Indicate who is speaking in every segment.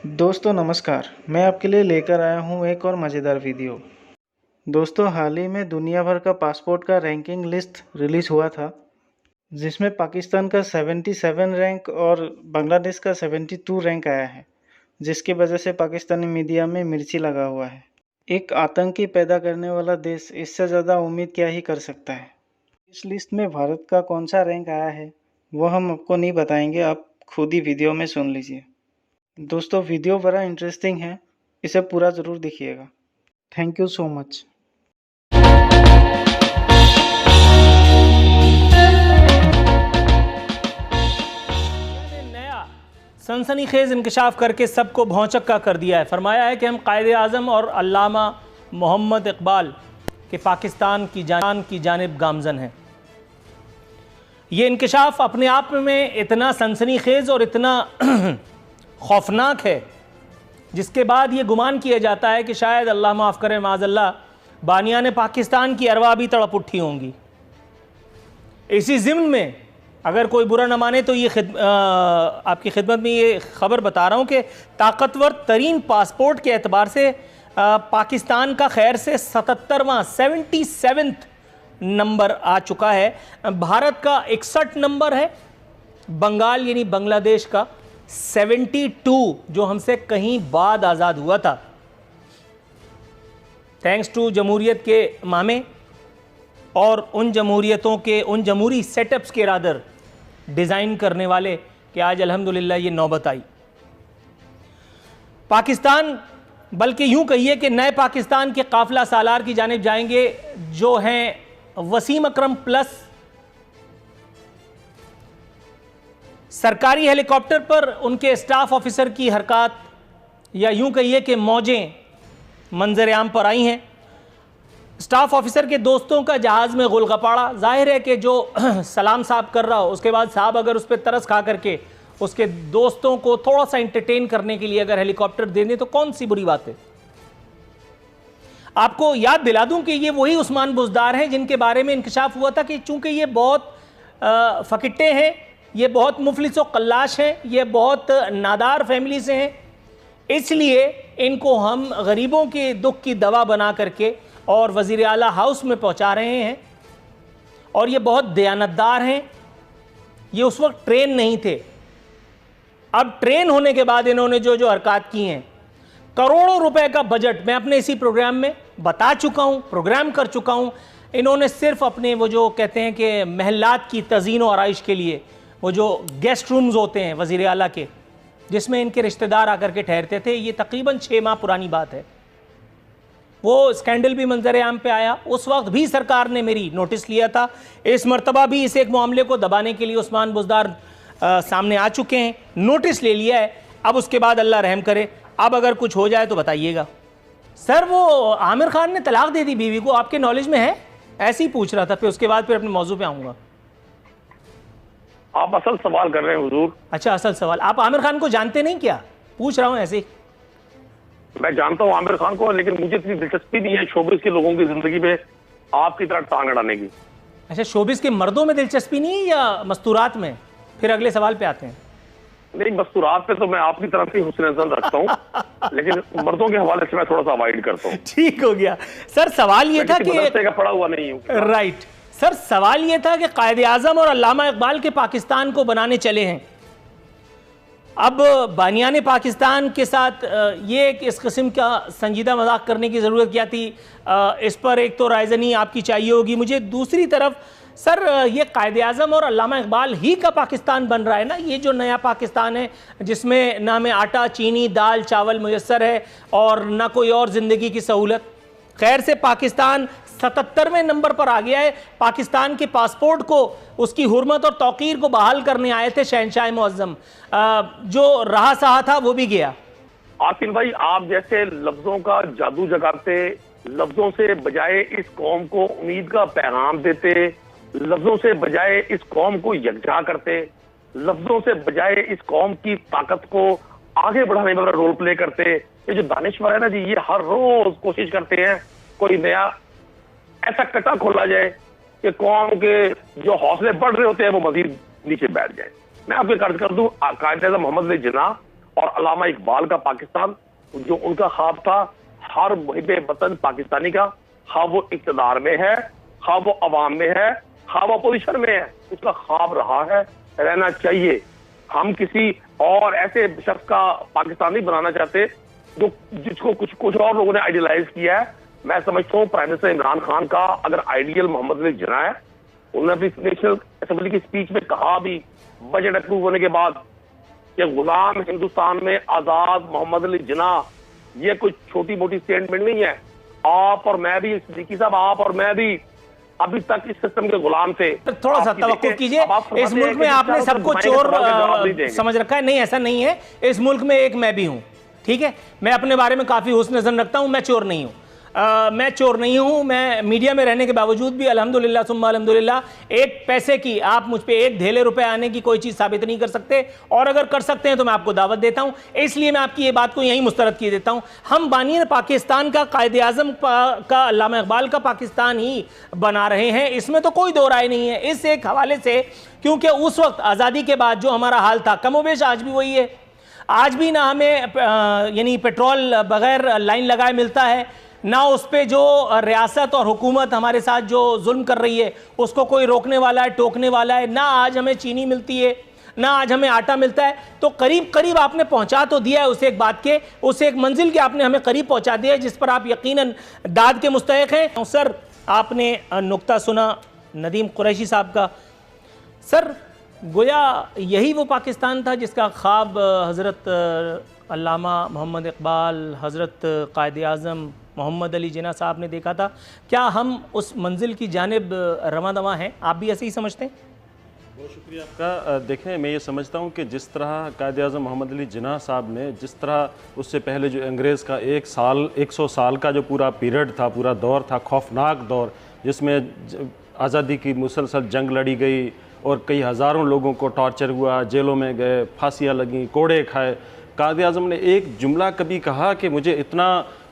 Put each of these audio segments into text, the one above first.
Speaker 1: दोस्तों नमस्कार, मैं आपके लिए लेकर आया हूँ एक और मज़ेदार वीडियो। दोस्तों हाल ही में दुनिया भर का पासपोर्ट का रैंकिंग लिस्ट रिलीज़ हुआ था, जिसमें पाकिस्तान का 77 रैंक और बांग्लादेश का 72 रैंक आया है, जिसकी वजह से पाकिस्तानी मीडिया में मिर्ची लगा हुआ है। एक आतंकी पैदा करने वाला देश इससे ज़्यादा उम्मीद क्या ही कर सकता है। इस लिस्ट में भारत का कौन सा रैंक आया है वो हम आपको नहीं बताएंगे, आप खुद ही वीडियो में सुन लीजिए। दोस्तों वीडियो बड़ा इंटरेस्टिंग है, इसे पूरा ज़रूर देखिएगा। Thank you so much.
Speaker 2: नया सनसनीखेज इंकशाफ करके सबको भौंचक्का कर दिया है। फरमाया है कि हम कायदे आज़म और अल्लामा मोहम्मद इकबाल के पाकिस्तान की जानिब गामज़न हैं। ये इंकशाफ अपने आप में इतना सनसनीखेज और इतना खौफनाक है, जिसके बाद ये गुमान किया जाता है कि शायद अल्लाह माफ़ करे माज़अल्लाह बानियान पाकिस्तान की अरवा भी तड़प उठी होंगी। इसी ज़िम्न में अगर कोई बुरा न माने तो ये आपकी खिदमत में ये ख़बर बता रहा हूँ कि ताकतवर तरीन पासपोर्ट के एतबार से पाकिस्तान का खैर से 77वां नंबर आ चुका है। भारत का 61 नंबर है, बंगाल यानी बांग्लादेश का 72 जो हमसे कहीं बाद आज़ाद हुआ था। थैंक्स टू जमहूरियत के मामे और उन जमहूरियतों के उन जमहूरी सेटअप्स के रादर डिज़ाइन करने वाले कि आज अल्हम्दुलिल्लाह ये नौबत आई। पाकिस्तान, बल्कि यूं कहिए कि नए पाकिस्तान के काफिला सालार की जानिब जाएंगे, जो हैं वसीम अकरम प्लस सरकारी हेलीकॉप्टर पर उनके स्टाफ ऑफिसर की हरकत या यूं कहिए कि मौजें मंजर आम पर आई हैं। स्टाफ ऑफिसर के दोस्तों का जहाज़ में गुलगपाड़ा। जाहिर है कि जो सलाम साहब कर रहा हो, उसके बाद साहब अगर उस पर तरस खा करके उसके दोस्तों को थोड़ा सा एंटरटेन करने के लिए अगर हेलीकॉप्टर दे दें तो कौन सी बुरी बात है। आपको याद दिला दूं कि ये वही उस्मान बुज़दार हैं जिनके बारे में इंकशाफ हुआ था कि चूंकि ये बहुत फकिट्टे हैं, ये बहुत मुफलिस व कल्लाश हैं, ये बहुत नादार फैमिली से हैं, इसलिए इनको हम गरीबों के दुख की दवा बना करके और वज़ीर आला हाउस में पहुंचा रहे हैं। और ये बहुत दयानतदार हैं। ये उस वक्त ट्रेन नहीं थे, अब ट्रेन होने के बाद इन्होंने जो जो हरकत की हैं, करोड़ों रुपए का बजट मैं अपने इसी प्रोग्राम में बता चुका हूं, प्रोग्राम कर चुका हूं। इन्होंने सिर्फ अपने वो जो कहते हैं कि महलात की तज़ीन और आराइश के लिए वो जो गेस्ट रूम्स होते हैं वज़ीर आला के, जिसमें इनके रिश्तेदार आकर के ठहरते थे, ये तकरीबन 6 माह पुरानी बात है। वो स्कैंडल भी मंजर आम पे आया, उस वक्त भी सरकार ने मेरी नोटिस लिया था। इस मरतबा भी इस एक मामले को दबाने के लिए उस्मान बुज़दार सामने आ चुके हैं, नोटिस ले लिया है। अब उसके बाद अल्लाह रहम करे, अब अगर कुछ हो जाए तो बताइएगा। सर वो आमिर खान ने तलाक दे दी बीवी को, आपके नॉलेज में है? ऐसे ही पूछ रहा था, फिर उसके बाद फिर अपने मौजू पे आऊँगा।
Speaker 3: आप असल सवाल कर रहे हैं हुजूर।
Speaker 2: अच्छा, असल सवाल। आप आमिर खान को जानते नहीं क्या? पूछ रहा हूँ ऐसे ही।
Speaker 3: मैं जानता हूँ आमिर खान को, लेकिन मुझे इतनी दिलचस्पी नहीं है शोबिस के लोगों की जिंदगी में आपकी तरह टांग अड़ाने की।
Speaker 2: अच्छा, शोबिस के मर्दों में दिलचस्पी नहीं है या मस्तूरात में? फिर अगले सवाल पे आते हैं।
Speaker 3: नहीं, मस्तूरात पे तो मैं आपकी तरफ से हुस्न नज़र रखता हूँ, लेकिन मर्दों के हवाले से मैं थोड़ा सा अवॉइड करता हूँ।
Speaker 2: ठीक हो गया। सर सवाल ये था कि
Speaker 3: का पढ़ा हुआ नहीं हूँ।
Speaker 2: राइट सर, सवाल ये था कि कायदे आज़म और अल्लामा इकबाल के पाकिस्तान को बनाने चले हैं। अब बानियाने पाकिस्तान के साथ ये इस किस्म का संजीदा मजाक करने की ज़रूरत क्या थी? इस पर एक तो रायज़नी आपकी चाहिए होगी मुझे, दूसरी तरफ सर ये कायदे आज़म और अल्लामा इकबाल ही का पाकिस्तान बन रहा है ना, ये जो नया पाकिस्तान है जिसमें ना में आटा चीनी दाल चावल मुयस्सर है और ना कोई और ज़िंदगी की सहूलत। खैर से पाकिस्तान 77वें नंबर पर आ गया है। पाकिस्तान के पासपोर्ट को, उसकी हुर्मत और तौकीर को बहाल करने आए थे शहनशाह मुअज़्ज़म, जो रहा सहा था वो भी गया।
Speaker 3: आकिल भाई, आप जैसे लफ्जों का जादू जगाते, लफ्जों से बजाय इस कौम को उम्मीद का पैगाम देते, लफ्जों से बजाय इस कौम को यकजा करते, लफ्जों से बजाय इस कौम की ताकत को आगे बढ़ाने वाला रोल प्ले करते। ये जो दानिश्वर है ना जी, ये हर रोज कोशिश करते हैं कोई नया ऐसा कटा खोला जाए कि कौम के जो हौसले बढ़ रहे होते हैं वो मजीद नीचे बैठ जाए। मैं आपको कर्ज कर दूं, कायदे आज़म मोहम्मद अली जिन्ना और अल्लामा इकबाल का पाकिस्तान, जो उनका ख्वाब था हर मुहिबे वतन पाकिस्तानी का, ख्वाब वो इक्तदार में है, ख्वाब वो अवाम में है, ख्वाब अपोजिशन में है, उसका ख्वाब रहा है, रहना चाहिए। हम किसी और ऐसे शख्स का पाकिस्तान नहीं बनाना चाहते जो जिसको कुछ और लोगों ने आइडियलाइज किया है। मैं समझता हूँ प्राइम मिनिस्टर इमरान खान का अगर आइडियल मोहम्मद अली जिन्ना है, उन्होंने अपनी नेशनल असेंबली की स्पीच में कहा भी बजट अप्रूव होने के बाद कि गुलाम हिंदुस्तान में आजाद मोहम्मद अली जिन्ना, ये कोई छोटी मोटी स्टेटमेंट नहीं है। आप और मैं भी, सिद्दीकी साहब, आप और मैं भी अभी तक इस सिस्टम के गुलाम थे।
Speaker 2: थोड़ा सा तवक्कुफ कीजिए, इस मुल्क में आपने सबको चोर समझ रखा है। नहीं, ऐसा नहीं है। इस मुल्क में एक मैं भी हूं, ठीक है। मैं अपने बारे में काफी हुस्न नजर रखता हूं। मैं चोर नहीं हूं, मैं चोर नहीं हूं। मैं मीडिया में रहने के बावजूद भी अल्हम्दुलिल्लाह सुम्मा अल्हम्दुलिल्लाह एक पैसे की आप मुझ पे एक धेले रुपए आने की कोई चीज साबित नहीं कर सकते, और अगर कर सकते हैं तो मैं आपको दावत देता हूं। इसलिए मैं आपकी ये बात को यहीं मुस्तरद किए देता हूं। हम बानी पाकिस्तान का, कायदे आजम का, अल्लामा इकबाल का पाकिस्तान ही बना रहे हैं, इसमें तो कोई दो राय नहीं है। इस एक हवाले से, क्योंकि उस वक्त आज़ादी के बाद जो हमारा हाल था, कमोबेश आज भी वही है। आज भी ना हमें यानी पेट्रोल बगैर लाइन लगाए मिलता है, ना उस पे जो रियासत और हुकूमत हमारे साथ जो जुल्म कर रही है उसको कोई रोकने वाला है, टोकने वाला है। ना आज हमें चीनी मिलती है, ना आज हमें आटा मिलता है। तो करीब करीब आपने पहुंचा तो दिया है उस एक बात के, उस एक मंजिल के आपने हमें करीब पहुंचा दिया है जिस पर आप यकीनन दाद के मुस्तहिक हैं। सर, आपने नुक्ता सुना नदीम कुरैशी साहब का। सर, गोया यही वो पाकिस्तान था जिसका ख्वाब हज़रत अल्लामा मोहम्मद इकबाल, हज़रत कायदे आज़म मोहम्मद अली जिन्ना साहब ने देखा था। क्या हम उस मंजिल की जानिब रवां दवां हैं? आप भी ऐसे ही समझते हैं?
Speaker 4: बहुत शुक्रिया आपका। देखें, मैं ये समझता हूँ कि जिस तरह कायदे आज़म मोहम्मद अली जिन्ना साहब ने, जिस तरह उससे पहले जो अंग्रेज़ का 100 साल का जो पूरा पीरियड था, पूरा दौर था, खौफनाक दौर, जिसमें आज़ादी की मुसलसल जंग लड़ी गई और कई हज़ारों लोगों को टॉर्चर हुआ, जेलों में गए, फांसियाँ लगीं, कोड़े खाए। कायदे आज़म ने एक जुमला कभी कहा कि मुझे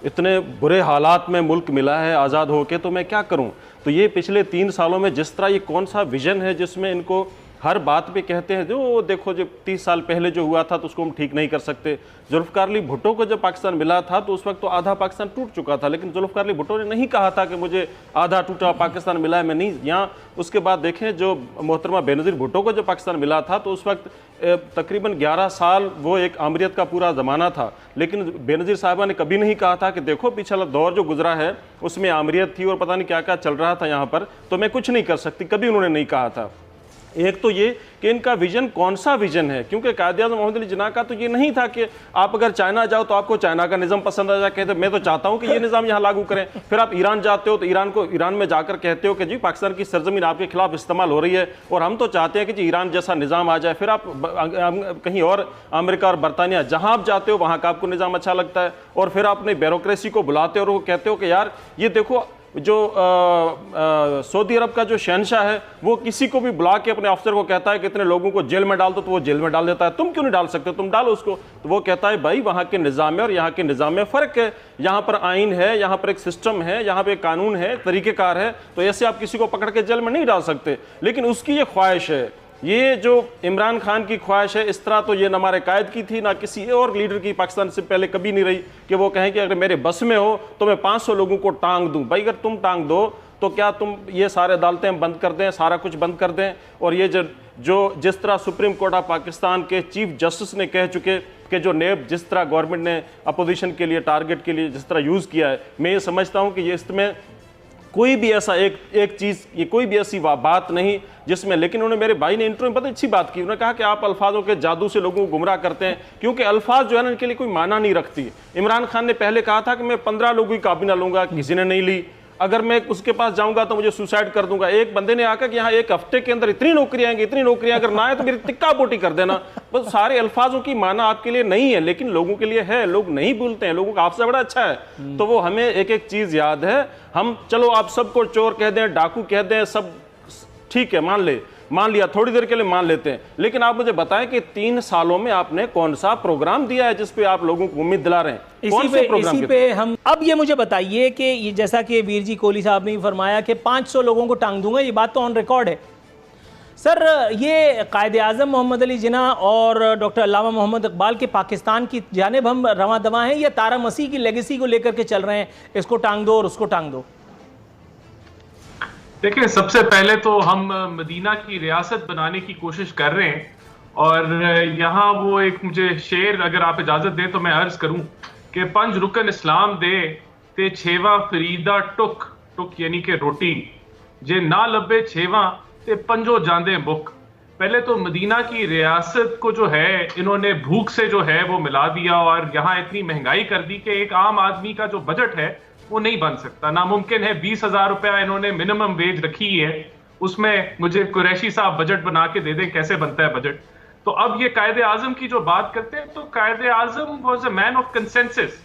Speaker 4: इतने बुरे हालात में मुल्क मिला है आज़ाद होके, तो मैं क्या करूं। तो ये पिछले 3 सालों में जिस तरह ये कौन सा विज़न है जिसमें इनको हर बात पे कहते हैं, जो देखो जो 30 साल पहले जो हुआ था तो उसको हम ठीक नहीं कर सकते। जुल्फ़िकार अली भुट्टो को जब पाकिस्तान मिला था तो उस वक्त तो आधा पाकिस्तान टूट चुका था, लेकिन जुल्फ़िकार अली भुट्टो ने नहीं कहा था कि मुझे आधा टूटा पाकिस्तान मिला है, मैं नहीं। यहाँ उसके बाद देखें, जो मोहतरमा बेनज़ीर भुट्टो को जब पाकिस्तान मिला था तो उस वक्त तकरीबन 11 साल वो एक आमरीत का पूरा ज़माना था, लेकिन बेनज़ीर साहिबा ने कभी नहीं कहा था कि देखो पिछला दौर जो गुजरा है उसमें आमरीत थी और पता नहीं क्या क्या चल रहा था यहाँ पर, तो मैं कुछ नहीं कर सकती, कभी उन्होंने नहीं कहा था। एक तो ये कि इनका विजन कौन सा विजन है, क्योंकि कायदे आज़म मोहम्मद अली जिन्ना का तो ये नहीं था कि आप अगर चाइना जाओ तो आपको चाइना का निज़ाम पसंद आ जाए, कहते मैं तो चाहता हूँ कि ये निज़ाम यहाँ लागू करें। फिर आप ईरान जाते हो तो ईरान में जाकर कहते हो कि जी पाकिस्तान की सरजमीन आपके खिलाफ इस्तेमाल हो रही है और हम तो चाहते हैं कि जी ईरान जैसा निज़ाम आ जाए। फिर आप कहीं और अमेरिका और बरतानिया जहाँ आप जाते हो वहाँ का आपको निज़ाम अच्छा लगता है, और फिर आप अपनी ब्यूरोक्रेसी को बुलाते हो और वो कहते हो कि यार ये देखो जो सऊदी अरब का जो शहनशाह है वो किसी को भी बुला के अपने अफसर को कहता है कि इतने लोगों को जेल में डाल दो, तो वो जेल में डाल देता है। तुम क्यों नहीं डाल सकते, तुम डालो उसको। तो वो कहता है भाई वहाँ के निज़ाम में और यहाँ के निज़ाम में फ़र्क है, यहाँ पर आइन है, यहाँ पर एक सिस्टम है, यहाँ पर एक कानून है, तरीक़ेकार है, तो ऐसे आप किसी को पकड़ के जेल में नहीं डाल सकते। लेकिन उसकी ये ख्वाहिश है, ये जो इमरान खान की ख्वाहिश है, इस तरह तो ये ना हमारे कायद की थी ना किसी और लीडर की पाकिस्तान से पहले कभी नहीं रही कि वो कहें कि अगर मेरे बस में हो तो मैं 500 लोगों को टांग दूं। भाई अगर तुम टांग दो तो क्या तुम ये सारे अदालतें बंद कर दें, सारा कुछ बंद कर दें? और ये जो जिस तरह सुप्रीम कोर्ट ऑफ पाकिस्तान के चीफ जस्टिस ने कह चुके कि जो नेब जिस तरह गवर्नमेंट ने अपोजिशन के लिए टारगेट के लिए जिस तरह यूज़ किया है, मैं ये समझता हूँ कि ये इसमें कोई भी ऐसा एक चीज़, ये कोई भी ऐसी बात नहीं जिसमें। लेकिन उन्होंने, मेरे भाई ने इंटरव्यू में बहुत अच्छी बात की, उन्होंने कहा कि आप अल्फाजों के जादू से लोगों को गुमराह करते हैं, क्योंकि अल्फाज जो है ना इनके लिए कोई माना नहीं रखती। इमरान खान ने पहले कहा था कि मैं 15 लोगों की काबिना लूंगा, किसी ने नहीं ली। अगर मैं उसके पास जाऊंगा तो मुझे सुसाइड कर दूंगा। एक बंदे ने आकर कि यहाँ 1 हफ्ते के अंदर इतनी नौकरियां आएंगी, इतनी नौकरियां अगर ना आए तो मेरी टिक्का बोटी कर देना। बस सारे अल्फाजों की माना आपके लिए नहीं है, लेकिन लोगों के लिए है। लोग नहीं भूलते हैं, लोगों का आपसे बड़ा अच्छा है। तो वो हमें एक एक चीज याद है। हम चलो आप सबको चोर कह दें, डाकू कह दें, सब ठीक है, मान लिया, थोड़ी देर के लिए मान लेते हैं, लेकिन आप मुझे बताएं कि 3 सालों में आपने कौन सा प्रोग्राम दिया है जिस पे आप लोगों को उम्मीद दिला रहे हैं?
Speaker 2: इसी पे हम अब ये मुझे बताइए कि ये जैसा कि वीर जी कोहली साहब ने फरमाया कि 500 लोगों को टांग दूंगा, ये बात तो ऑन रिकॉर्ड है। सर, ये कायदे आज़म मोहम्मद अली जिन्ना और डॉक्टर अल्लामा मोहम्मद इकबाल के पाकिस्तान की जानिब हम रवां दवा हैं या तारा मसीह की लेगेसी को लेकर के चल रहे हैं, इसको टांग दो और उसको टांग दो?
Speaker 5: देखिए, सबसे पहले तो हम मदीना की रियासत बनाने की कोशिश कर रहे हैं और यहाँ वो एक मुझे शेर अगर आप इजाजत दें तो मैं अर्ज करूं कि पंज रुकन इस्लाम दे ते छेवा फरीदा टुक टुक यानी कि रोटी जे ना लबे छेवा ते पंजो जांदे बुक। पहले तो मदीना की रियासत को जो है इन्होंने भूख से जो है वो मिला दिया और यहाँ इतनी महंगाई कर दी कि एक आम आदमी का जो बजट है वो नहीं बन सकता, नामुमकिन है। 20,000 रुपया इन्होंने मिनिमम वेज रखी है, उसमें मुझे कुरैशी साहब बजट बना के दे दें कैसे बनता है बजट। तो अब ये कायदे आजम की जो बात करते हैं तो Quaid-e Azam was a man of consensus,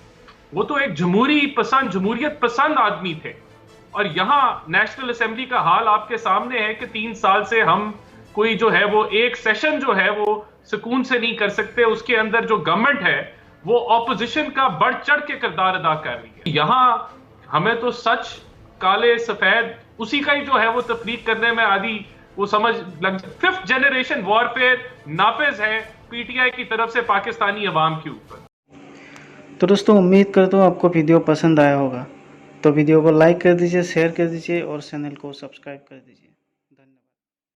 Speaker 5: वो तो एक जमहूरियत पसंद आदमी थे। और यहाँ नेशनल असेंबली का हाल आपके सामने है कि 3 साल से हम कोई जो है वो एक सेशन जो है वो सुकून से नहीं कर सकते। उसके अंदर जो गवर्नमेंट है वो ऑपोजिशन का बढ़ चढ़ के किरदार अदा कर रही है। यहाँ हमें तो सच काले सफेद उसी का ही जो है वो तफरीक करने में आदि वो समझ लग। 5th जनरेशन वॉरफेयर नाफिज है पीटीआई की तरफ से पाकिस्तानी अवाम के ऊपर।
Speaker 1: तो दोस्तों, उम्मीद करता हूँ आपको वीडियो पसंद आया होगा, तो वीडियो को लाइक कर दीजिए, शेयर कर दीजिए और चैनल को सब्सक्राइब कर दीजिए।